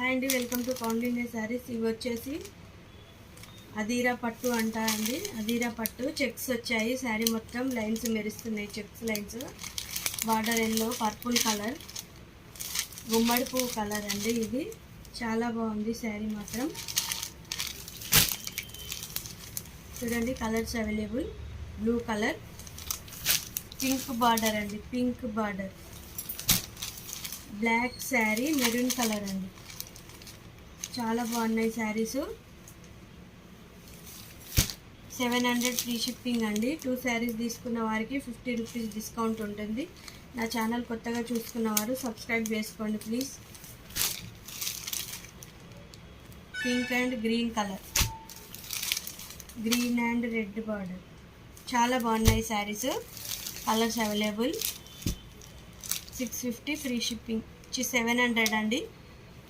Hi అండి, welcome to Kaundinya saris. ఇవి వచ్చేసి అదీరా పట్టు అంటారండి. అదీరా పట్టు చెక్స్ వచ్చాయి. శారీ మొత్తం లైన్స్ మెరుస్తున్నాయి, checks lines. Border yellow, purple colour, గుమ్మడి పువ్వు కలర్ అండి. ఇది చాలా బాగుంది శారీ మాత్రం. చూడండి colours available. Blue colour, pink border అండి, pink border, black sari, maroon colour అండి. చాలా బాగున్నాయి శారీస్. 700 ఫ్రీ షిప్పింగ్ అండి. 2 శారీస్ తీసుకున్న వారికి 50 రూపీస్ డిస్కౌంట్ ఉంటుంది. నా ఛానల్ కొత్తగా చూసుకున్నవారు సబ్స్క్రైబ్ చేసుకోండి please. Pink and green colour, green and red border. చాలా బాగున్నాయి saris. Colours available. 650 free shipping. 700 అండి.